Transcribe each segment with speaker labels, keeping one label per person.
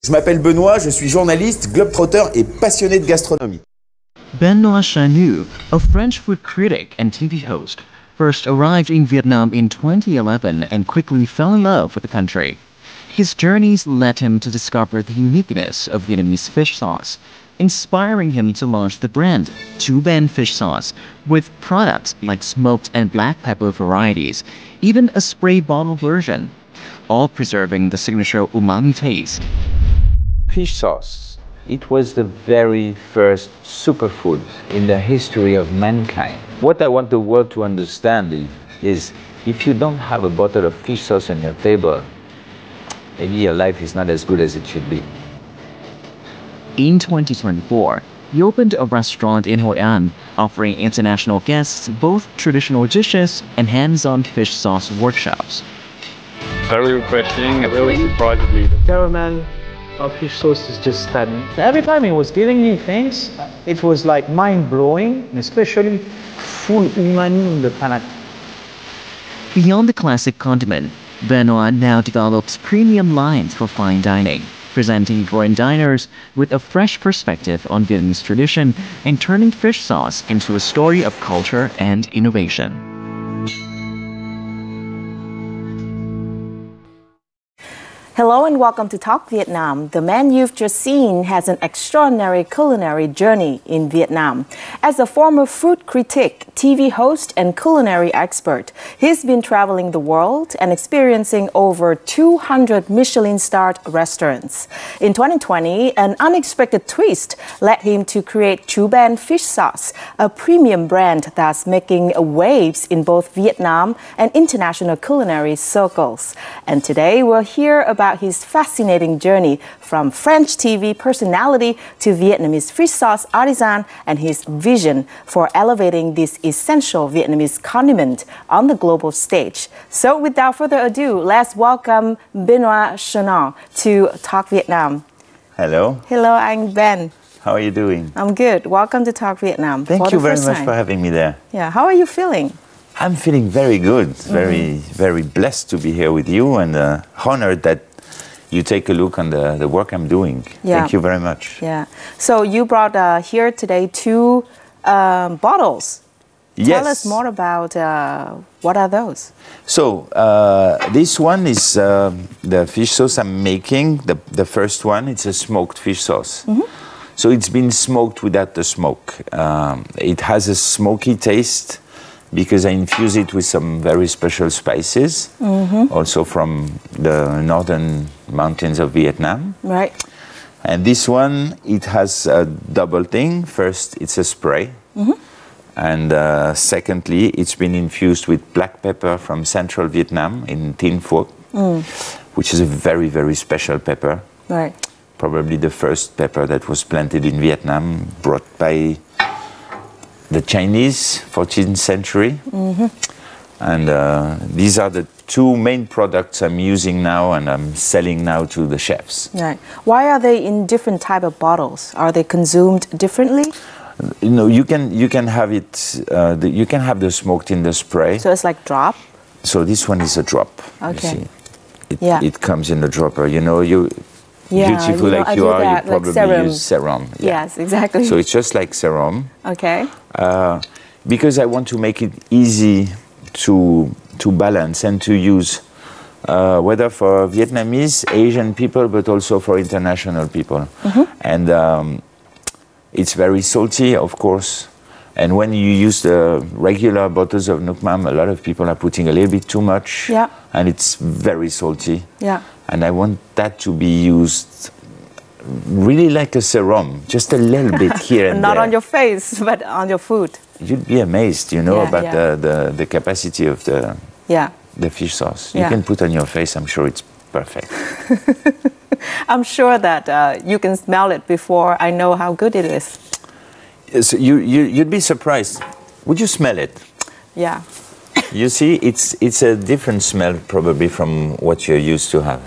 Speaker 1: Je m'appelle Benoit, je suis journaliste, globetrotter et passionné de gastronomie.
Speaker 2: Benoit Chaigneau, a French food critic and TV host, first arrived in Vietnam in 2011 and quickly fell in love with the country. His journeys led him to discover the uniqueness of Vietnamese fish sauce, inspiring him to launch the brand Chu Ban Fish Sauce with products like smoked and black pepper varieties, even a spray bottle version, all preserving the signature umami taste.
Speaker 3: Fish sauce. It was the very first superfood in the history of mankind. What I want the world to understand is if you don't have a bottle of fish sauce on your table, maybe your life is not as good as it should be.
Speaker 2: In 2024, he opened a restaurant in Hoi An, offering international guests both traditional dishes and hands-on fish sauce workshops.
Speaker 4: Very refreshing, really surprisingly. The caramel of fish sauce is just stunning.
Speaker 5: Every time he was giving me things, it was like mind-blowing, and especially full umami in the palate.
Speaker 2: Beyond the classic condiment, Benoit now develops premium lines for fine dining, presenting foreign diners with a fresh perspective on Vietnamese tradition and turning fish sauce into a story of culture and innovation.
Speaker 6: Hello and welcome to Talk Vietnam. The man you've just seen has an extraordinary culinary journey in Vietnam. As a former food critic, TV host, and culinary expert, he's been traveling the world and experiencing over 200 Michelin-starred restaurants. In 2020, an unexpected twist led him to create Chu Ban Fish Sauce, a premium brand that's making waves in both Vietnam and international culinary circles. And today we'll hear about his fascinating journey from French TV personality to Vietnamese fish sauce artisan and his vision for elevating this essential Vietnamese condiment on the global stage. So without further ado, let's welcome Benoit Chaigneau to Talk Vietnam.
Speaker 7: Hello.
Speaker 6: Hello, I'm Ben.
Speaker 7: How are you doing?
Speaker 6: I'm good. Welcome to Talk Vietnam.
Speaker 7: Thank you very much for having me there.
Speaker 6: Yeah, how are you feeling?
Speaker 7: I'm feeling very good, very blessed to be here with you and honored that you take a look on the work I'm doing.
Speaker 6: Yeah.
Speaker 7: Thank you very much.
Speaker 6: Yeah. So you brought here today two bottles.
Speaker 7: Yes.
Speaker 6: Tell us more about what are those?
Speaker 7: So this one is the fish sauce I'm making. The first one, it's a smoked fish sauce. So it's been smoked without the smoke. It has a smoky taste because I infuse it with some very special spices, also from the northern mountains of Vietnam.
Speaker 6: Right.
Speaker 7: And this one, it has a double thing. First, it's a spray. And secondly, it's been infused with black pepper from central Vietnam in Tin Phuoc, which is a very special pepper.
Speaker 6: Right.
Speaker 7: Probably the first pepper that was planted in Vietnam, brought by the Chinese, 14th century. And these are the two main products I'm using now and I'm selling now to the chefs.
Speaker 6: Right. Why are they in different type of bottles? Are they consumed differently?
Speaker 7: You know, you can have it. You can have the smoked in the spray.
Speaker 6: So it's like drop.
Speaker 7: So this one is a drop.
Speaker 6: Okay.
Speaker 7: You see, it comes in the dropper. You know, beautiful like you are, you probably use serum. Yeah.
Speaker 6: Yes, exactly.
Speaker 7: So it's just like serum.
Speaker 6: Okay.
Speaker 7: Because I want to make it easy to balance and to use, whether for Vietnamese, Asian people, but also for international people. And it's very salty, of course. And when you use the regular bottles of Nuoc Mam, a lot of people are putting a little bit too much.
Speaker 6: Yeah.
Speaker 7: And it's very salty.
Speaker 6: Yeah.
Speaker 7: And I want that to be used really like a serum, just a little bit here and
Speaker 6: Not
Speaker 7: there.
Speaker 6: on your face, but on your food.
Speaker 7: You'd be amazed, you know, about the capacity of the fish sauce. You can put on your face, I'm sure it's perfect.
Speaker 6: I'm sure that you can smell it before I know how good it is.
Speaker 7: So you'd be surprised. Would you smell it?
Speaker 6: Yeah.
Speaker 7: You see, it's a different smell probably from what you're used to have.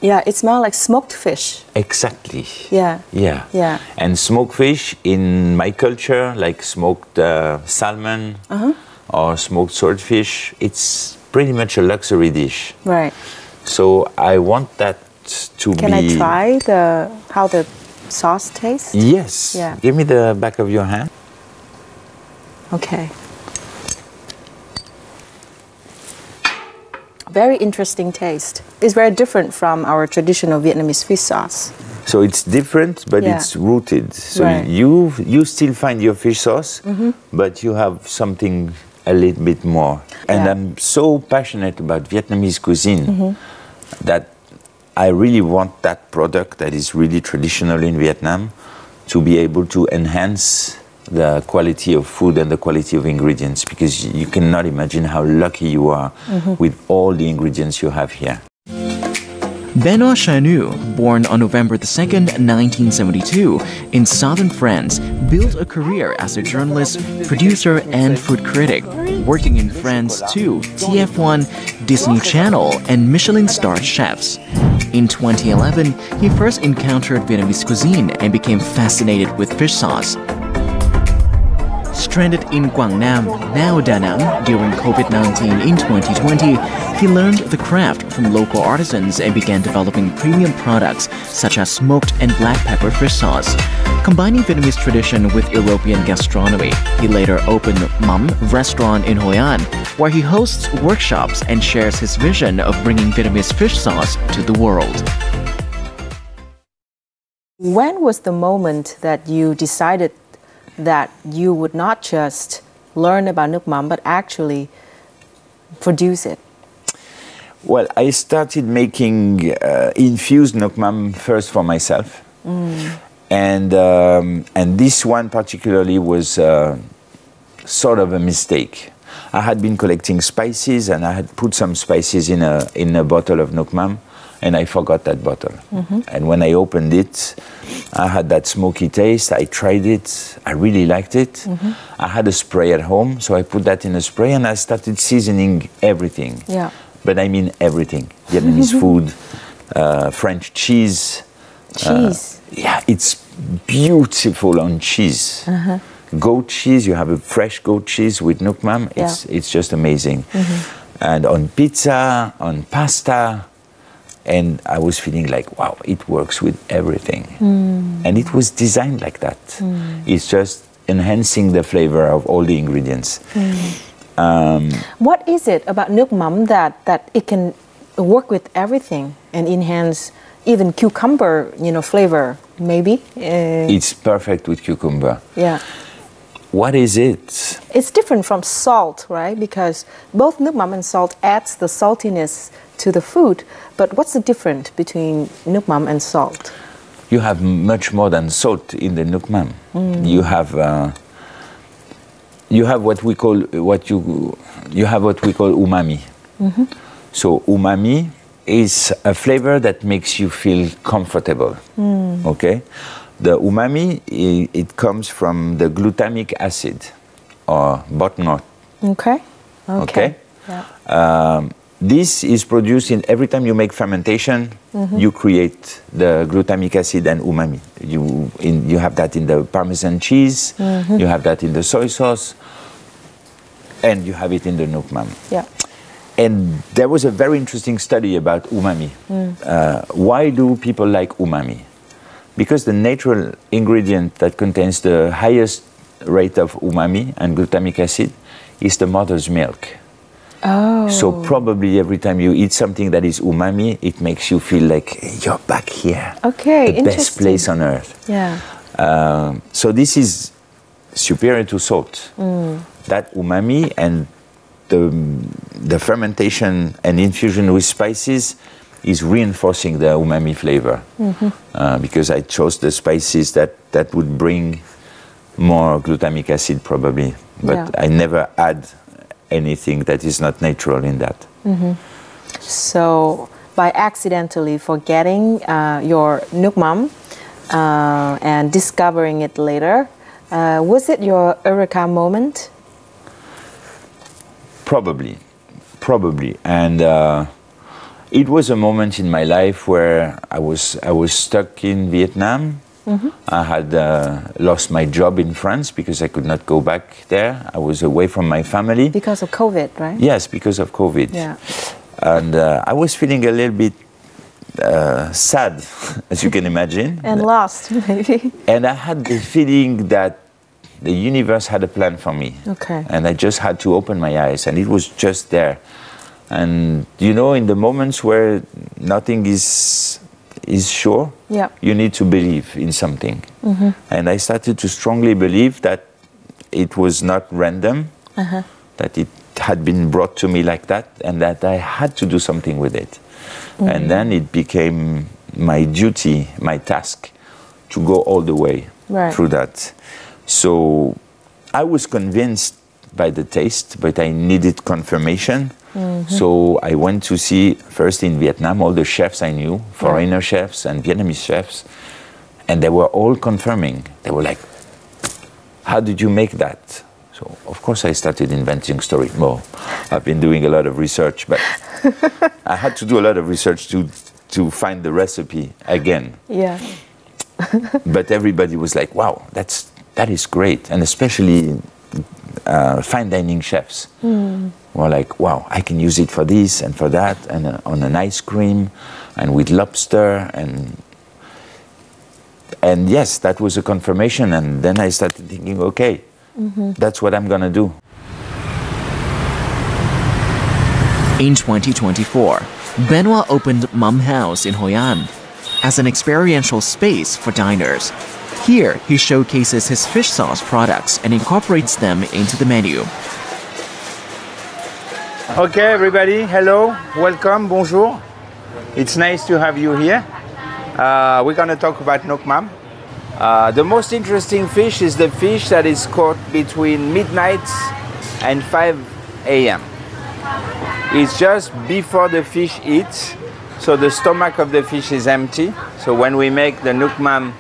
Speaker 6: Yeah, it smells like smoked fish.
Speaker 7: Exactly.
Speaker 6: Yeah.
Speaker 7: Yeah.
Speaker 6: Yeah.
Speaker 7: And smoked fish in my culture, like smoked salmon or smoked swordfish, it's pretty much a luxury dish.
Speaker 6: Right.
Speaker 7: So I want that to
Speaker 6: Can I try how the sauce tastes?
Speaker 7: Yes.
Speaker 6: Yeah.
Speaker 7: Give me the back of your hand.
Speaker 6: Okay. Very interesting taste. It's very different from our traditional Vietnamese fish sauce.
Speaker 7: So it's different, but it's rooted. So
Speaker 6: right.
Speaker 7: you still find your fish sauce, but you have something a little bit more. And I'm so passionate about Vietnamese cuisine that I really want that product that is really traditional in Vietnam to be able to enhance the quality of food and the quality of ingredients, because you cannot imagine how lucky you are with all the ingredients you have here.
Speaker 2: Benoit Chaigneau, born on November 2nd, 1972, in southern France, built a career as a journalist, producer, and food critic, working in France 2, TF1, Disney Channel, and Michelin-starred chefs. In 2011, he first encountered Vietnamese cuisine and became fascinated with fish sauce. Stranded in Quảng Nam, now Da Nang, during COVID-19 in 2020, he learned the craft from local artisans and began developing premium products such as smoked and black pepper fish sauce. Combining Vietnamese tradition with European gastronomy, he later opened Mắm restaurant in Hoi An, where he hosts workshops and shares his vision of bringing Vietnamese fish sauce to the world.
Speaker 6: When was the moment that you decided that you would not just learn about nước mắm, but actually produce it?
Speaker 7: Well, I started making infused nước mắm first for myself. And this one particularly was sort of a mistake. I had been collecting spices and I had put some spices in a bottle of nước mắm, and I forgot that bottle. And when I opened it, I had that smoky taste. I tried it. I really liked it. I had a spray at home, so I put that in a spray and I started seasoning everything.
Speaker 6: Yeah.
Speaker 7: But I mean everything. Vietnamese food, French cheese.
Speaker 6: Cheese.
Speaker 7: Yeah, it's beautiful on cheese. Goat cheese, you have a fresh goat cheese with nước mắm. It's just amazing. And on pizza, on pasta. And I was feeling like, wow, it works with everything. And it was designed like that. It's just enhancing the flavor of all the ingredients.
Speaker 6: What is it about nước mắm that it can work with everything and enhance even cucumber, flavor, maybe?
Speaker 7: It's perfect with cucumber.
Speaker 6: Yeah.
Speaker 7: What is it?
Speaker 6: It's different from salt, right? Because both nước mắm and salt adds the saltiness to the food. But what's the difference between nước mắm and salt?
Speaker 7: You have much more than salt in the nước mắm. You have what we call umami. So umami is a flavor that makes you feel comfortable. Okay, the umami it comes from the glutamic acid or botnot. Okay. Yeah. This is produced in every time you make fermentation. You create the glutamic acid and umami. You have that in the Parmesan cheese. You have that in the soy sauce, and you have it in the nước mắm.
Speaker 6: Yeah.
Speaker 7: And there was a very interesting study about umami. Why do people like umami? Because the natural ingredient that contains the highest rate of umami and glutamic acid is the mother's milk.
Speaker 6: Oh.
Speaker 7: So probably every time you eat something that is umami, it makes you feel like you're back here.
Speaker 6: Okay,
Speaker 7: the best place on earth.
Speaker 6: Yeah.
Speaker 7: So this is superior to salt. That umami and the fermentation and infusion with spices is reinforcing the umami flavor. Because I chose the spices that would bring more glutamic acid probably. But I never add anything that is not natural in that.
Speaker 6: So by accidentally forgetting your nước mắm and discovering it later, was it your eureka moment?
Speaker 7: Probably. And it was a moment in my life where I was stuck in Vietnam. I had lost my job in France because I could not go back there. I was away from my family.
Speaker 6: Because of COVID, right?
Speaker 7: Yes, because of COVID.
Speaker 6: Yeah.
Speaker 7: And I was feeling a little bit sad, as you can imagine.
Speaker 6: And lost, maybe.
Speaker 7: And I had the feeling that the universe had a plan for me.
Speaker 6: Okay.
Speaker 7: And I just had to open my eyes, and it was just there. And you know, in the moments where nothing is sure,
Speaker 6: yeah,
Speaker 7: you need to believe in something. Mm-hmm. And I started to strongly believe that it was not random, that it had been brought to me like that, and that I had to do something with it. Mm-hmm. And then it became my duty, my task, to go all the way through that. So I was convinced by the taste, but I needed confirmation. Mm-hmm. So I went to see first in Vietnam all the chefs I knew, foreigner chefs and Vietnamese chefs, and they were all confirming. They were like, how did you make that? So of course I started inventing stories. Well, I've been doing a lot of research, but I had to do a lot of research to find the recipe again.
Speaker 6: Yeah.
Speaker 7: But everybody was like, wow, that is great. And especially fine dining chefs were like, wow, I can use it for this and for that, and on an ice cream, and with lobster, and yes, that was a confirmation. And then I started thinking, okay, that's what I'm gonna do.
Speaker 2: In 2024, Benoit opened Mum House in Hoi An as an experiential space for diners. Here, he showcases his fish sauce products and incorporates them into the menu.
Speaker 8: Okay, everybody, hello, welcome, bonjour. It's nice to have you here. We're going to talk about nước mắm. The most interesting fish is the fish that is caught between midnight and 5 a.m. It's just before the fish eats, so the stomach of the fish is empty. So when we make the nước mắm,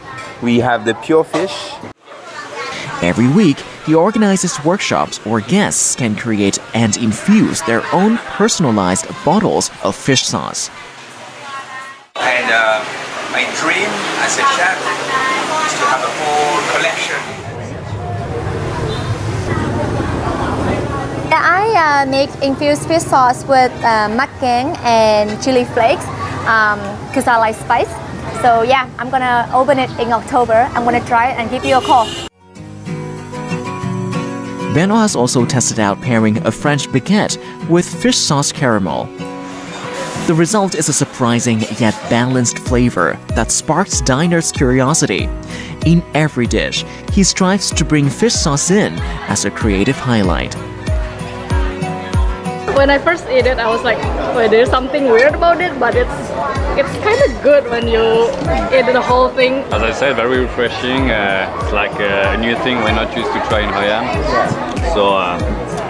Speaker 8: we have the pure fish.
Speaker 2: Every week, he organizes workshops where guests can create and infuse their own personalized bottles of fish sauce.
Speaker 8: And my dream as a chef is to have a whole collection.
Speaker 9: I make infused fish sauce with ngàng and chili flakes because I like spice. So yeah, I'm gonna open it in October. I'm gonna try it and give you a call.
Speaker 2: Benoit has also tested out pairing a French baguette with fish sauce caramel. The result is a surprising yet balanced flavor that sparks diners' curiosity. In every dish, he strives to bring fish sauce in as a creative highlight.
Speaker 10: When I first ate it, I was like, wait, there's something weird about it, but it's kind of good when you eat the whole thing.
Speaker 4: As I said, very refreshing. It's like a new thing we're not used to try in Hoi An. So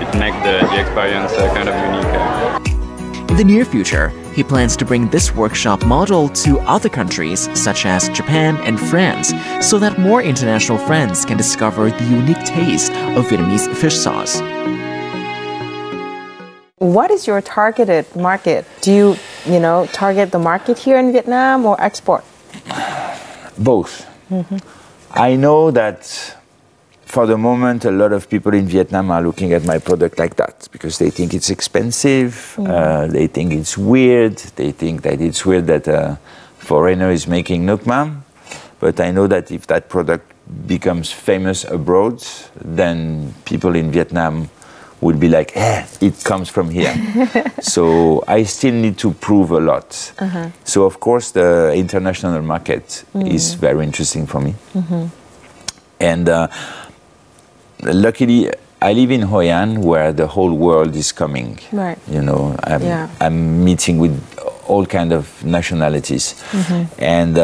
Speaker 4: it makes the experience kind of unique.
Speaker 2: In the near future, he plans to bring this workshop model to other countries such as Japan and France, so that more international friends can discover the unique taste of Vietnamese fish sauce.
Speaker 6: What is your targeted market? Do you target the market here in Vietnam or export?
Speaker 7: Both. I know that for the moment, a lot of people in Vietnam are looking at my product like that because they think it's expensive, they think it's weird, they think that it's weird that a foreigner is making nước mắm. But I know that if that product becomes famous abroad, then people in Vietnam would be like, it comes from here. So I still need to prove a lot. So of course the international market is very interesting for me. And luckily I live in Hoi An where the whole world is coming.
Speaker 6: Right.
Speaker 7: You know, I'm meeting with all kinds of nationalities. And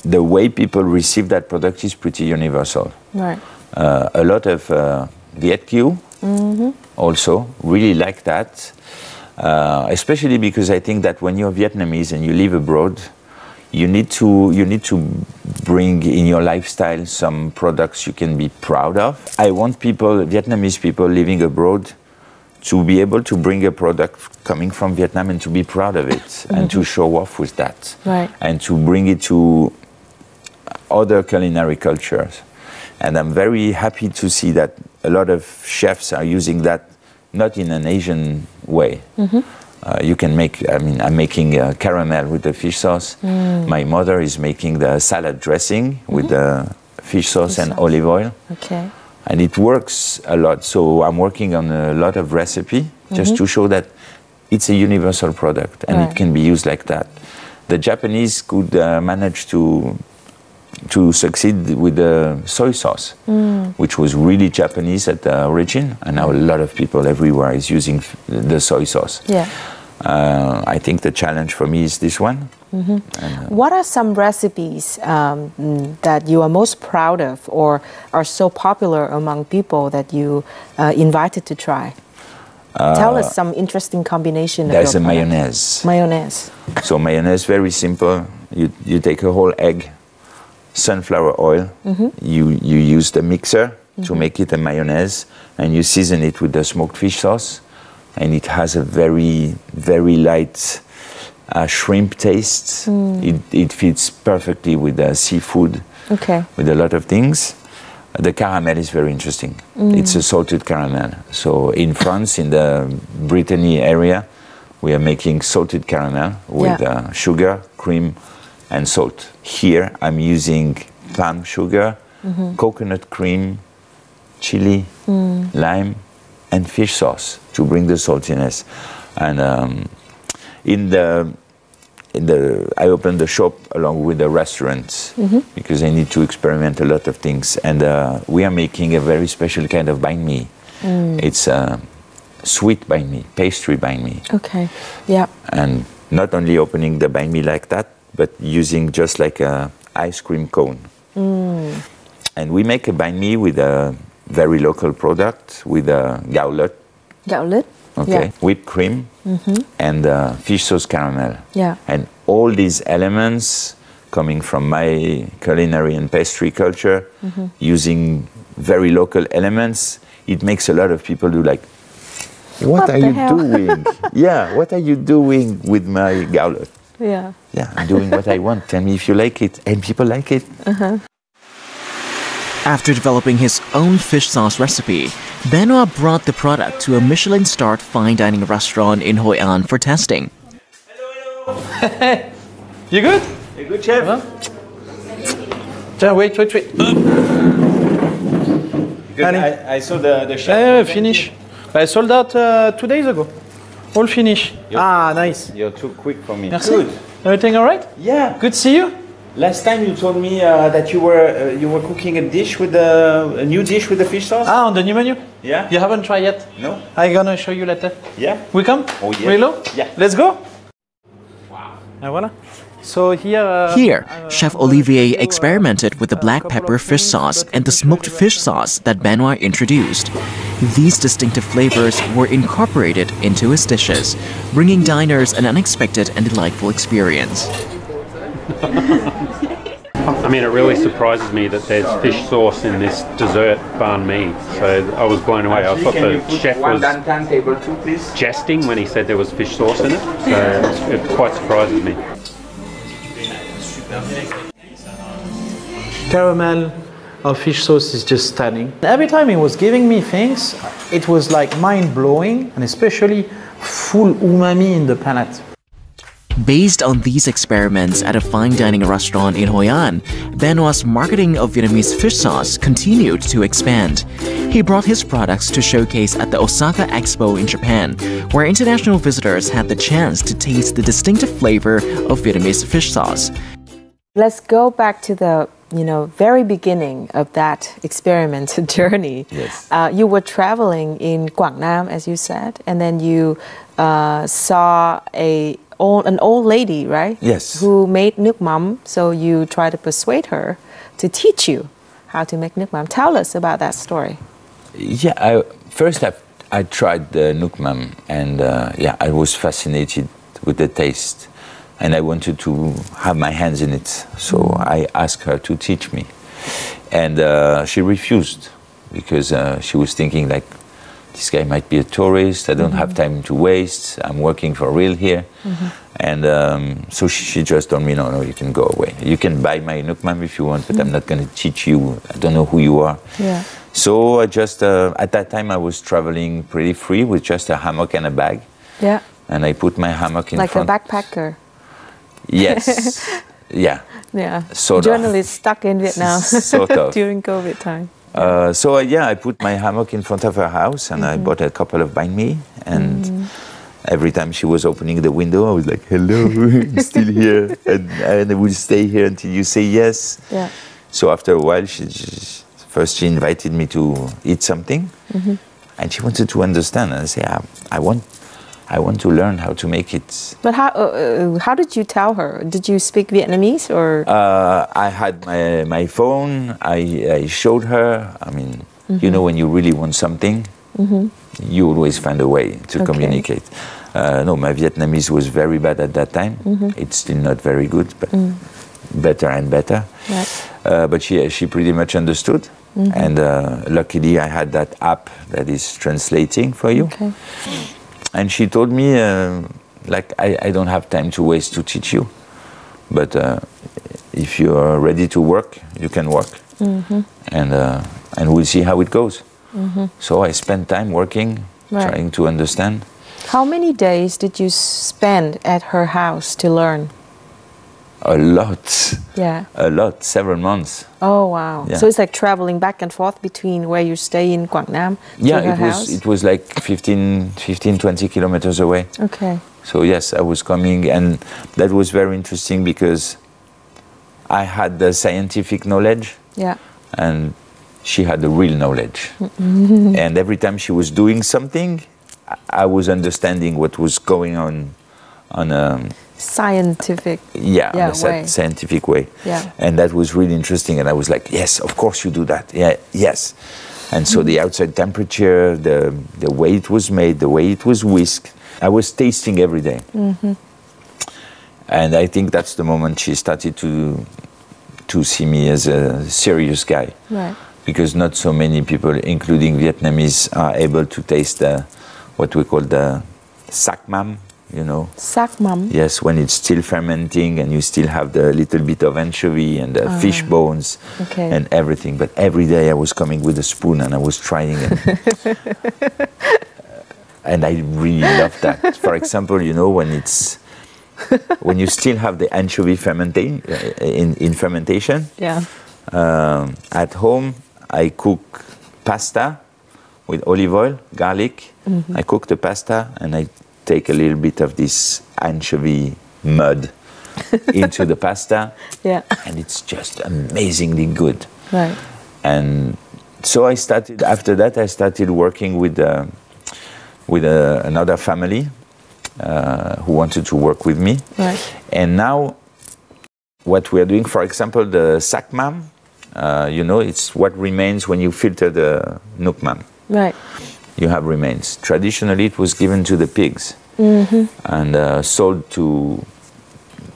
Speaker 7: the way people receive that product is pretty universal.
Speaker 6: Right.
Speaker 7: A lot of Viet Kieu also really like that, especially because I think that when you're Vietnamese and you live abroad, you need to bring in your lifestyle some products you can be proud of. I want Vietnamese people living abroad, to be able to bring a product coming from Vietnam and to be proud of it and to show off with that, and to bring it to other culinary cultures. And I'm very happy to see that a lot of chefs are using that, not in an Asian way, You can make, I mean, I'm making caramel with the fish sauce. My mother is making the salad dressing with the fish sauce and olive oil.
Speaker 6: Okay.
Speaker 7: And it works a lot. So I'm working on a lot of recipe just to show that it's a universal product and it can be used like that. The Japanese could manage to succeed with the soy sauce, which was really Japanese at the origin, and now a lot of people everywhere is using the soy sauce.
Speaker 6: Yeah.
Speaker 7: I think the challenge for me is this one.
Speaker 6: What are some recipes that you are most proud of or are so popular among people that you invited to try? Tell us some interesting combination.
Speaker 7: There's
Speaker 6: of
Speaker 7: a mayonnaise.
Speaker 6: Mayonnaise.
Speaker 7: So mayonnaise, very simple. You take a whole egg, sunflower oil. You use the mixer to make it a mayonnaise, and you season it with the smoked fish sauce, and it has a very, very light shrimp taste. It fits perfectly with the seafood, with a lot of things. The caramel is very interesting. It's a salted caramel. So in France, in the Brittany area, we are making salted caramel with sugar, cream, and salt. Here, I'm using palm sugar, coconut cream, chili, lime, and fish sauce to bring the saltiness. And I opened the shop along with the restaurant because I need to experiment a lot of things. And we are making a very special kind of banh mi. It's a sweet banh mi, pastry banh mi.
Speaker 6: Okay, yeah.
Speaker 7: And not only opening the banh mi like that, but using just like a ice cream cone. And we make a banh mi with a very local product, with a gaulet.
Speaker 6: Gaulet?
Speaker 7: Okay, whipped cream and fish sauce caramel.
Speaker 6: Yeah.
Speaker 7: And all these elements coming from my culinary and pastry culture, using very local elements, it makes a lot of people do like, what are you doing? Yeah, what are you doing with my gaulet?
Speaker 6: Yeah.
Speaker 7: Yeah, I'm doing what I want. Tell me if you like it. And people like it.
Speaker 2: After developing his own fish sauce recipe, Benoit brought the product to a Michelin-starred fine dining restaurant in Hoi An for testing.
Speaker 5: Hey, you good?
Speaker 8: You good, chef?
Speaker 5: Wait.
Speaker 8: I saw the chef.
Speaker 5: Finish. I sold out 2 days ago. All finished. Nice.
Speaker 8: You're too quick for me.
Speaker 5: Merci.
Speaker 8: Good.
Speaker 5: Everything all right?
Speaker 8: Yeah.
Speaker 5: Good to see you.
Speaker 8: Last time you told me that you were cooking a dish with a new dish with the fish sauce.
Speaker 5: On the new menu?
Speaker 8: Yeah.
Speaker 5: You haven't tried yet?
Speaker 8: No.
Speaker 5: I'm gonna show you later.
Speaker 8: Yeah.
Speaker 5: We come?
Speaker 8: Oh yeah.
Speaker 5: Relo?
Speaker 8: Yeah.
Speaker 5: Let's go. Wow. And voila. So
Speaker 2: here, Chef Olivier experimented with the black pepper fish sauce and the smoked fish sauce that Benoit introduced. These distinctive flavors were incorporated into his dishes, bringing diners an unexpected and delightful experience.
Speaker 11: I mean, it really surprises me that there's fish sauce in this dessert banh mi. So I was blown away. I thought the chef was jesting when he said there was fish sauce in it. So it quite surprises me.
Speaker 5: caramel of fish sauce is just stunning. Every time he was giving me things, it was like mind-blowing, and especially full umami in the palate.
Speaker 2: Based on these experiments at a fine dining restaurant in Hoi An, Benoit's marketing of Vietnamese fish sauce continued to expand. He brought his products to showcase at the Osaka Expo in Japan, where international visitors had the chance to taste the distinctive flavor of Vietnamese fish sauce.
Speaker 6: Let's go back to the very beginning of that experiment journey.
Speaker 7: Yes.
Speaker 6: You were traveling in Quảng Nam, as you said, and then you saw an old lady, right?
Speaker 7: Yes.
Speaker 6: Who made nước mắm, so you tried to persuade her to teach you how to make nước mắm. Tell us about that story.
Speaker 7: Yeah, first I tried the nước mắm, and I was fascinated with the taste, and I wanted to have my hands in it. So I asked her to teach me, and she refused because she was thinking like, this guy might be a tourist, I don't have time to waste, I'm working for real here. And so she just told me, no, you can go away. You can buy my nước mắm if you want, but I'm not going to teach you, I don't know who you are.
Speaker 6: Yeah.
Speaker 7: So I just, at that time I was traveling pretty free with just a hammock and a bag.
Speaker 6: Yeah.
Speaker 7: and I put my hammock in
Speaker 6: like
Speaker 7: front.
Speaker 6: Like a backpacker.
Speaker 7: Yes. Yeah.
Speaker 6: Yeah.
Speaker 7: Sort
Speaker 6: Journalist stuck in Vietnam
Speaker 7: sort of.
Speaker 6: during COVID time.
Speaker 7: I put my hammock in front of her house, and I bought a couple of banh mi, and every time she was opening the window, I was like, "Hello, I'm still here," and I would stay here until you say yes.
Speaker 6: Yeah.
Speaker 7: So after a while, she invited me to eat something, and she wanted to understand. And I said, I want to learn how to make it.
Speaker 6: But how did you tell her? Did you speak Vietnamese or?
Speaker 7: I had my phone. I showed her. I mean, you know, when you really want something, you always find a way to communicate. No, my Vietnamese was very bad at that time. It's still not very good, but better and better. Right. But she pretty much understood. And luckily, I had that app that is translating for you. Okay. And she told me, like, I don't have time to waste to teach you, but if you are ready to work, you can work, and we'll see how it goes. So I spent time working, trying to understand.
Speaker 6: How many days did you spend at her house to learn?
Speaker 7: A lot.
Speaker 6: Yeah.
Speaker 7: A lot, several months.
Speaker 6: Oh, wow.
Speaker 7: Yeah.
Speaker 6: So it's like traveling back and forth between where you stay in Quảng Nam to her house?
Speaker 7: It was like 15, 20 kilometers away.
Speaker 6: Okay.
Speaker 7: So yes, I was coming, and that was very interesting because I had the scientific knowledge. Yeah. And she had the real knowledge. And every time she was doing something, I was understanding what was going on
Speaker 6: scientific
Speaker 7: scientific way.
Speaker 6: Yeah.
Speaker 7: And that was really interesting, and I was like, yes, of course you do that. Yeah, yes. And so the outside temperature, the way it was made, the way it was whisked, I was tasting every day. And I think that's the moment she started to see me as a serious guy.
Speaker 6: Right.
Speaker 7: Because not so many people, including Vietnamese, are able to taste what we call the sac mam. You know,
Speaker 6: sac mam.
Speaker 7: Yes, when it's still fermenting and you still have the little bit of anchovy and the fish bones and everything. But every day I was coming with a spoon and I was trying it. And I really love that. For example, you know, when you still have the anchovy in fermentation.
Speaker 6: Yeah.
Speaker 7: At home, I cook pasta with olive oil, garlic. I cook the pasta and I take a little bit of this anchovy mud into the pasta, and it's just amazingly good.
Speaker 6: Right.
Speaker 7: And so after that I started working with another family who wanted to work with me.
Speaker 6: Right.
Speaker 7: And now what we are doing, for example, the sac mam, you know, it's what remains when you filter the nước mam.
Speaker 6: Right.
Speaker 7: You have remains. Traditionally, it was given to the pigs and sold to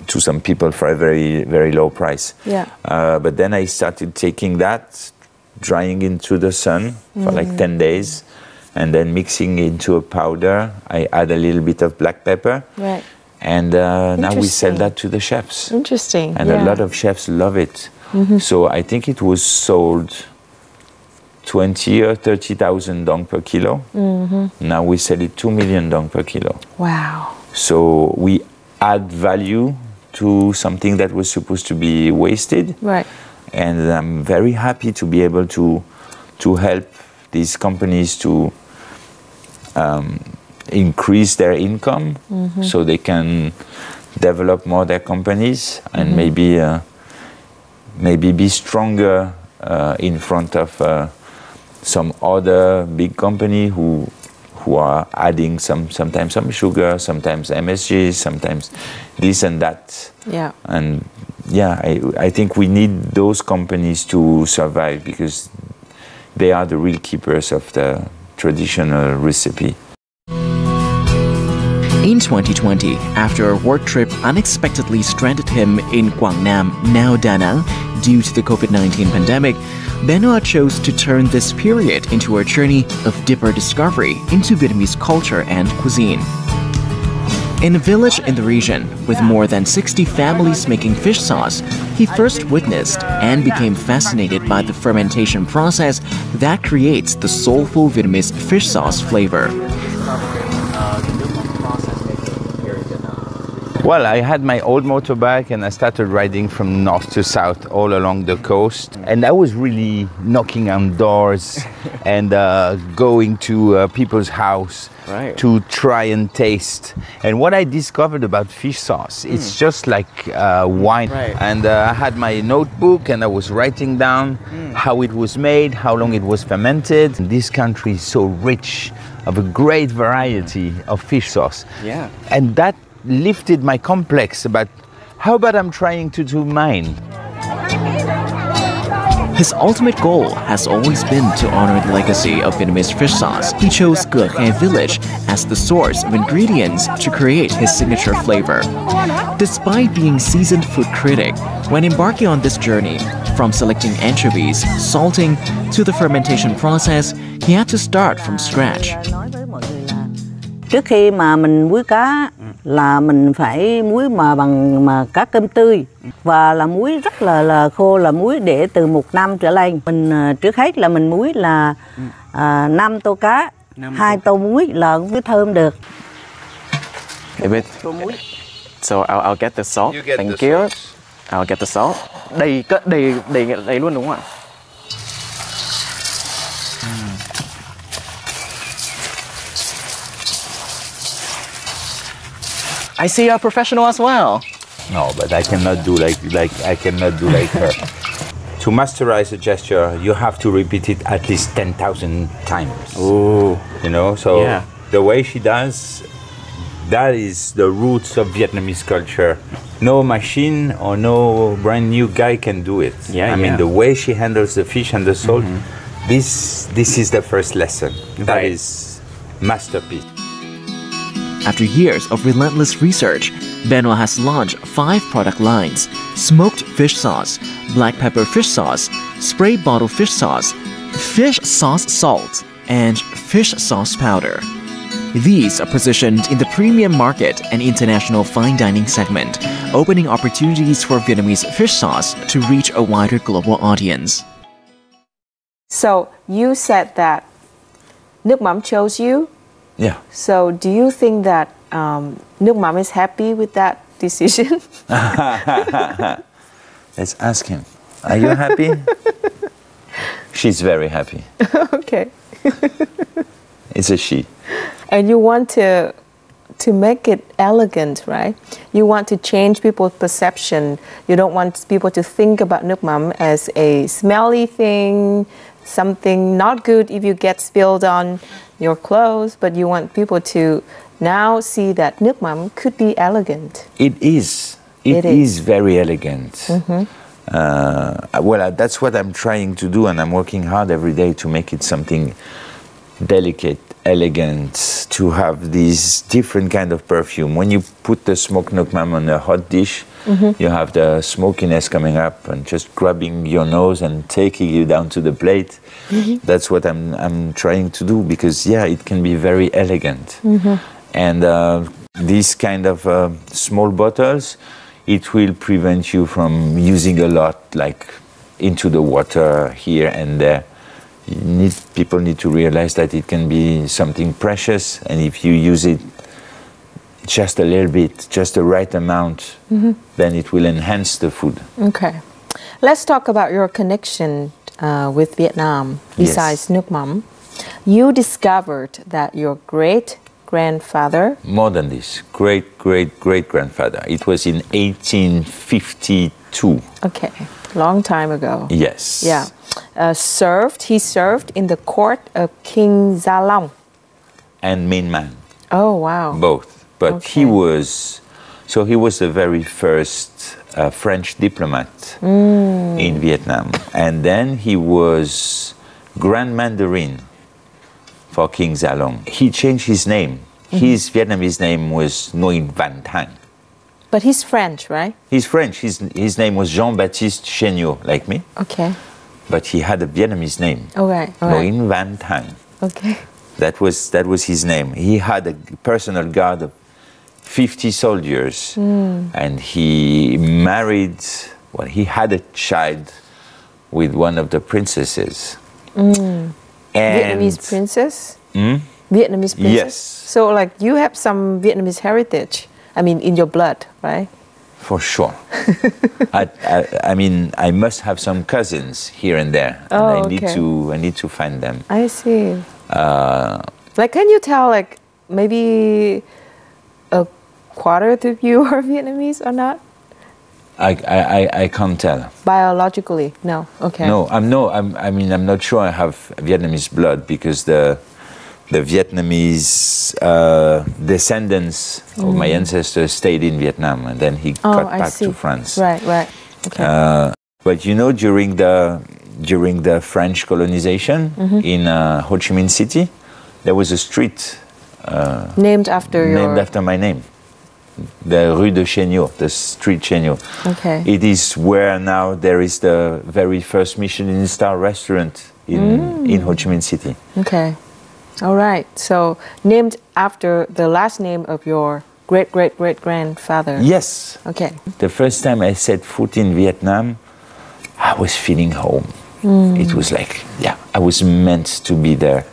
Speaker 7: some people for a very, very low price.
Speaker 6: Yeah.
Speaker 7: But then I started taking that, drying into the sun for like 10 days, and then mixing into a powder. I add a little bit of black pepper.
Speaker 6: Right.
Speaker 7: And now we sell that to the chefs.
Speaker 6: Interesting.
Speaker 7: And a lot of chefs love it. So I think it was sold 20 or 30,000 dong per kilo. Now we sell it 2 million dong per kilo.
Speaker 6: Wow.
Speaker 7: So we add value to something that was supposed to be wasted.
Speaker 6: Right.
Speaker 7: And I'm very happy to be able to help these companies to increase their income so they can develop more their companies and maybe be stronger in front of some other big company who are adding sometimes some sugar, sometimes MSG, sometimes this and that.
Speaker 6: Yeah.
Speaker 7: And yeah, I think we need those companies to survive because they are the real keepers of the traditional recipe.
Speaker 2: In 2020, after a work trip unexpectedly stranded him in Quảng Nam, now Da Nang, due to the COVID-19 pandemic, Benoit chose to turn this period into a journey of deeper discovery into Vietnamese culture and cuisine. In a village in the region, with more than 60 families making fish sauce, he first witnessed and became fascinated by the fermentation process that creates the soulful Vietnamese fish sauce flavor.
Speaker 8: Well, I had my old motorbike and I started riding from north to south all along the coast. And I was really knocking on doors and going to people's house to try and taste. And what I discovered about fish sauce, it's just like wine. And I had my notebook and I was writing down how it was made, how long it was fermented. This country is so rich of a great variety of fish sauce.
Speaker 2: Yeah.
Speaker 8: And that lifted my complex about how about I'm trying to do mine.
Speaker 2: His ultimate goal has always been to honor the legacy of Vietnamese fish sauce. He chose Cửa village as the source of ingredients to create his signature flavor. Despite being seasoned food critic, when embarking on this journey, from selecting anchovies, salting, to the fermentation process, he had to start from scratch.
Speaker 12: Trước khi mà mình muối cá là mình phải muối bằng cá cơm tươi và là muối rất là khô, là muối để từ 1 năm trở lên. Mình trước hết là mình muối là 5 tô cá, 2 tô muối là mới thơm được.
Speaker 2: So I'll get the salt. Thank you. I'll get the salt. Đầy luôn đúng không ạ? I see you're a professional as well.
Speaker 8: No, but I cannot do like her. To masterize a gesture, you have to repeat it at least 10,000 times.
Speaker 2: Ooh.
Speaker 8: You know, so the way she does, that is the roots of Vietnamese culture. No machine or no brand new guy can do it. I mean, the way she handles the fish and the salt, this is the first lesson. That is masterpiece.
Speaker 2: After years of relentless research, Benoit has launched 5 product lines: smoked fish sauce, black pepper fish sauce, spray bottle fish sauce salt, and fish sauce powder. These are positioned in the premium market and international fine dining segment, opening opportunities for Vietnamese fish sauce to reach a wider global audience.
Speaker 6: So you said that Nước Mắm chose you?
Speaker 8: Yeah.
Speaker 6: So do you think that Nước Mắm is happy with that decision?
Speaker 8: Let's ask him. Are you happy? She's very happy.
Speaker 6: Okay.
Speaker 8: It's a she.
Speaker 6: And you want to make it elegant, right? You want to change people's perception. You don't want people to think about Nước Mắm as a smelly thing, something not good if you get spilled on your clothes, but you want people to now see that Nước Mắm could be elegant.
Speaker 8: It is. It is very elegant. Well, that's what I'm trying to do, and I'm working hard every day to make it something delicate, elegant, to have these different kind of perfume. When you put the smoked Nước Mắm on a hot dish, you have the smokiness coming up and just grabbing your nose and taking you down to the plate. That's what I'm trying to do, because it can be very elegant. And these kind of small bottles, it will prevent you from using a lot, like into the water here and there. People need to realize that it can be something precious, and if you use it just a little bit, just the right amount, then it will enhance the food.
Speaker 6: Okay. Let's talk about your connection with Vietnam, besides Nước Mắm. You discovered that your great-grandfather...
Speaker 8: More than this, great-great-great-grandfather. It was in 1852.
Speaker 6: Okay, long time ago.
Speaker 8: Yes.
Speaker 6: Yeah. He served in the court of King Gia Long.
Speaker 8: And Minh.
Speaker 6: Oh, wow.
Speaker 8: Both. But he was the very first French diplomat in Vietnam. And then he was Grand Mandarin for King Gia Long. He changed his name. His Vietnamese name was Nguyen Van Thang.
Speaker 6: But he's French, right?
Speaker 8: He's French. His name was Jean-Baptiste Chaigneau, like me.
Speaker 6: Okay.
Speaker 8: But he had a Vietnamese name.
Speaker 6: Nguyen
Speaker 8: Van Thang.
Speaker 6: Okay.
Speaker 8: That was his name. He had a personal guard of 50 soldiers, and he married. Well, he had a child with one of the princesses.
Speaker 6: Vietnamese princess. Vietnamese princess.
Speaker 8: Yes.
Speaker 6: So, like, you have some Vietnamese heritage. I mean, in your blood, right?
Speaker 7: For sure. I mean, I must have some cousins here and there. And
Speaker 6: Oh,
Speaker 7: I need to find them.
Speaker 6: I see. Like, can you tell, like, maybe a quarter of you are Vietnamese or not?
Speaker 7: I can't tell.
Speaker 6: Biologically, no. Okay.
Speaker 7: No, I'm not sure I have Vietnamese blood because the Vietnamese descendants of my ancestors stayed in Vietnam, and then he got back to France.
Speaker 6: Right. Okay.
Speaker 7: But you know, during the French colonization in Ho Chi Minh City, there was a street
Speaker 6: named after
Speaker 7: my name. The Rue de Chaigneau, the street Chaigneau.
Speaker 6: Okay.
Speaker 7: It is where now there is the very first Michelin star restaurant in Ho Chi Minh City.
Speaker 6: Okay. All right. So named after the last name of your great-great-great-grandfather.
Speaker 7: Yes.
Speaker 6: Okay.
Speaker 7: The first time I set foot in Vietnam, I was feeling home. It was like, I was meant to be there.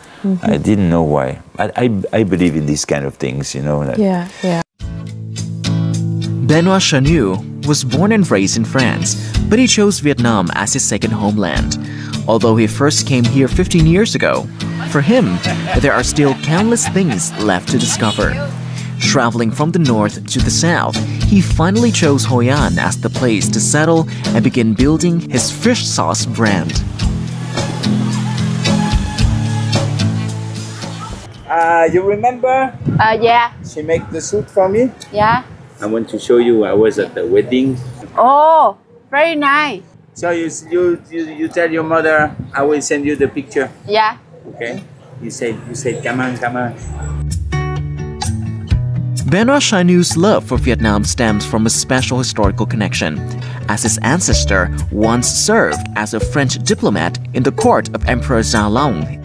Speaker 7: I didn't know why. I believe in these kind of things, you know.
Speaker 6: Yeah.
Speaker 2: Benoit Chaigneau was born and raised in France, but he chose Vietnam as his second homeland. Although he first came here 15 years ago, for him, there are still countless things left to discover. Traveling from the north to the south, he finally chose Hoi An as the place to settle and begin building his fish sauce brand.
Speaker 8: You remember?
Speaker 9: Yeah.
Speaker 8: She made the suit for me.
Speaker 9: Yeah.
Speaker 8: I want to show you. I was at the wedding.
Speaker 9: Oh, very nice.
Speaker 8: So you tell your mother I will send you the picture.
Speaker 9: Yeah.
Speaker 8: Okay. You said come on.
Speaker 2: Benoit Chaigneau's love for Vietnam stems from a special historical connection, as his ancestor once served as a French diplomat in the court of Emperor Gia Long.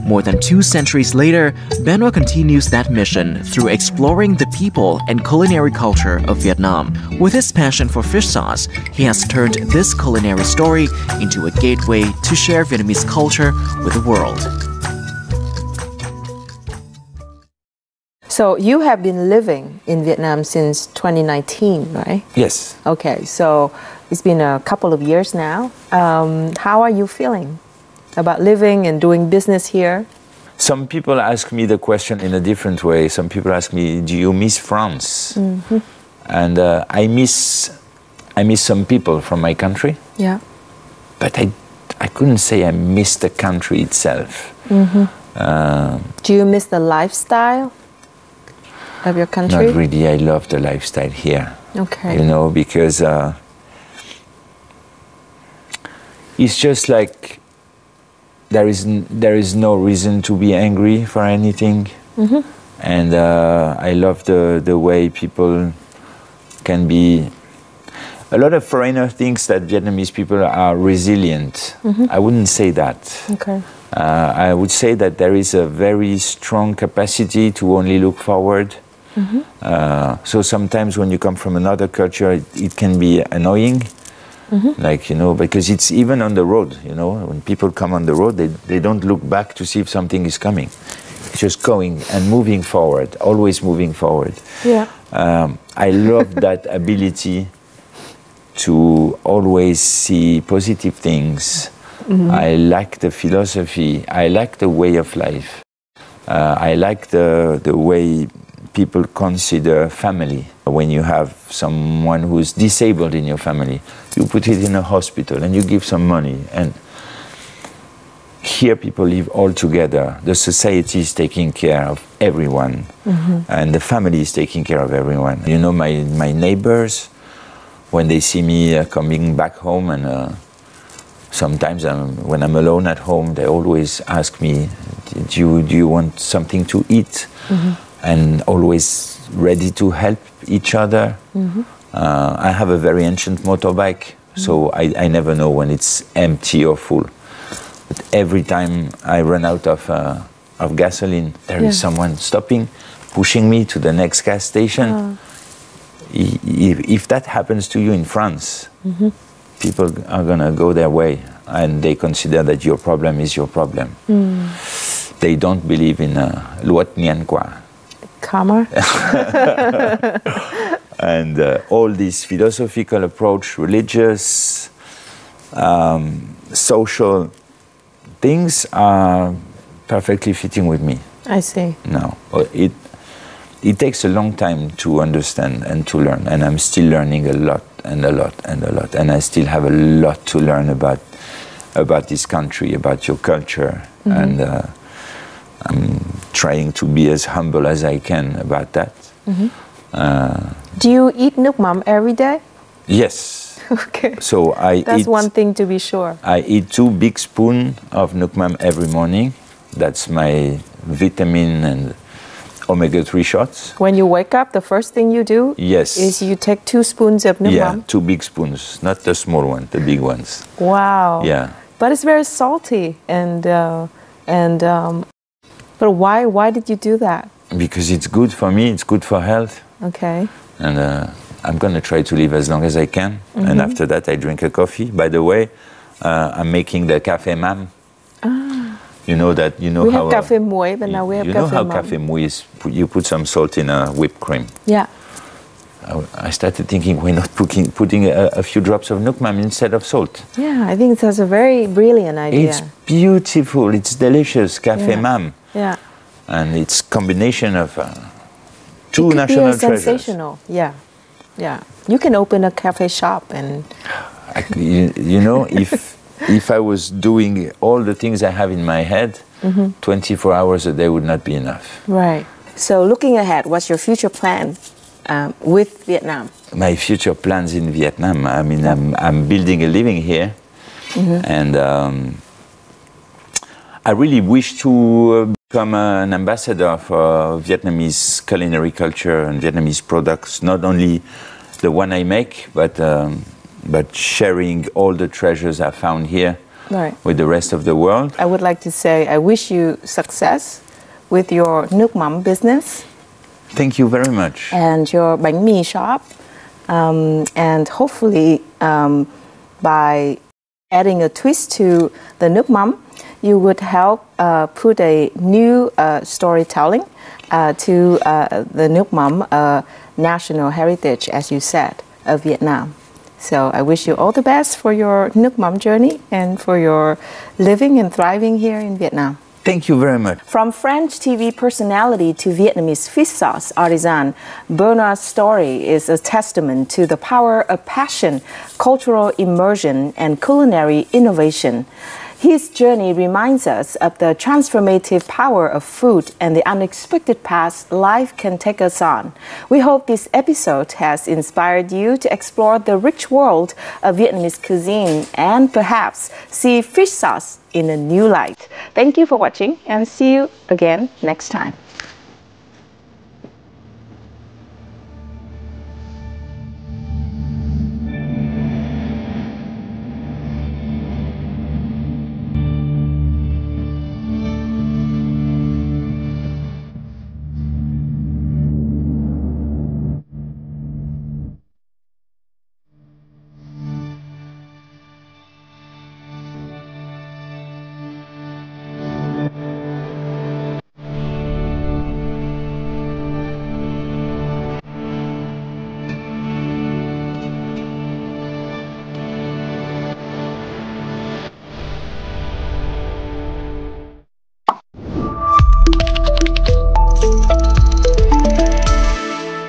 Speaker 2: More than 2 centuries later, Benoit continues that mission through exploring the people and culinary culture of Vietnam. With his passion for fish sauce, he has turned this culinary story into a gateway to share Vietnamese culture with the world.
Speaker 6: So you have been living in Vietnam since 2019, right?
Speaker 7: Yes.
Speaker 6: Okay, so it's been a couple of years now. How are you feeling about living and doing business here?
Speaker 7: Some people ask me the question in a different way. Some people ask me, do you miss France? And I miss some people from my country.
Speaker 6: Yeah.
Speaker 7: But I couldn't say I miss the country itself.
Speaker 6: Do you miss the lifestyle of your country?
Speaker 7: Not really. I love the lifestyle here.
Speaker 6: Okay.
Speaker 7: You know, because it's just like there is no reason to be angry for anything. And I love the way people can be. A lot of foreigners think that Vietnamese people are resilient. I wouldn't say that.
Speaker 6: Okay.
Speaker 7: I would say that there is a very strong capacity to only look forward. So sometimes when you come from another culture, it can be annoying. Like, you know, because it's even on the road, you know, when people come on the road, they don't look back to see if something is coming. It's just going and moving forward, always moving forward.
Speaker 6: Yeah.
Speaker 7: I love that ability to always see positive things. I like the philosophy. I like the way of life. I like the way people consider family. When you have someone who is disabled in your family, you put it in a hospital and you give some money. And here people live all together. The society is taking care of everyone. And the family is taking care of everyone. You know, my neighbors, when they see me coming back home, and sometimes when I'm alone at home, they always ask me, do you want something to eat? And always ready to help each other. I have a very ancient motorbike, so I never know when it's empty or full. But every time I run out of gasoline, there is someone stopping, pushing me to the next gas station. If that happens to you in France, people are gonna go their way, and they consider that your problem is your problem. They don't believe in luat nien qua.
Speaker 6: Karma.
Speaker 7: And all this philosophical approach, religious, social things are perfectly fitting with me.
Speaker 6: I see.
Speaker 7: No, it takes a long time to understand and to learn, and I'm still learning a lot and a lot and a lot, and I still have a lot to learn about this country, about your culture, and I'm trying to be as humble as I can about that.
Speaker 6: Do you eat nước mắm every day?
Speaker 7: Yes.
Speaker 6: Okay.
Speaker 7: So
Speaker 6: That's one thing to be sure.
Speaker 7: I eat 2 big spoons of nước mắm every morning. That's my vitamin and omega-3 shots.
Speaker 6: When you wake up, the first thing you do is you take 2 spoons of nước mắm?
Speaker 7: 2 big spoons, not the small one, the big ones.
Speaker 6: Wow.
Speaker 7: Yeah.
Speaker 6: But it's very salty, but why did you do that?
Speaker 7: Because it's good for me, it's good for health.
Speaker 6: Okay.
Speaker 7: And I'm going to try to live as long as I can. And after that, I drink a coffee. By the way, I'm making the café mam. You know that,
Speaker 6: we
Speaker 7: how...
Speaker 6: have café muối, but now we have café mam.
Speaker 7: You know how café muối is, you put some salt in a whipped cream.
Speaker 6: Yeah.
Speaker 7: I started thinking, why not putting a few drops of nước mắm instead of salt?
Speaker 6: Yeah, I think that's a very brilliant idea.
Speaker 7: It's beautiful, it's delicious, café mam.
Speaker 6: Yeah.
Speaker 7: And it's combination of 2 national treasures.
Speaker 6: Sensational, yeah. Yeah. You can open a cafe shop and...
Speaker 7: if I was doing all the things I have in my head, 24 hours a day would not be enough.
Speaker 6: Right. So looking ahead, what's your future plan with Vietnam?
Speaker 7: My future plans in Vietnam, I mean, I'm building a living here, and I really wish to become an ambassador for Vietnamese culinary culture and Vietnamese products, not only the one I make, but sharing all the treasures I found here with the rest of the world.
Speaker 6: I would like to say I wish you success with your nước mắm business.
Speaker 7: Thank you very much.
Speaker 6: And your bánh mì shop. And hopefully by adding a twist to the nước mắm, you would help put a new storytelling to the nước mắm national heritage, as you said, of Vietnam. So I wish you all the best for your nước mắm journey and for your living and thriving here in Vietnam.
Speaker 7: Thank you very much.
Speaker 6: From French TV personality to Vietnamese fish sauce artisan, Benoit's story is a testament to the power of passion, cultural immersion, and culinary innovation. His journey reminds us of the transformative power of food and the unexpected paths life can take us on. We hope this episode has inspired you to explore the rich world of Vietnamese cuisine and perhaps see fish sauce in a new light. Thank you for watching and see you again next time.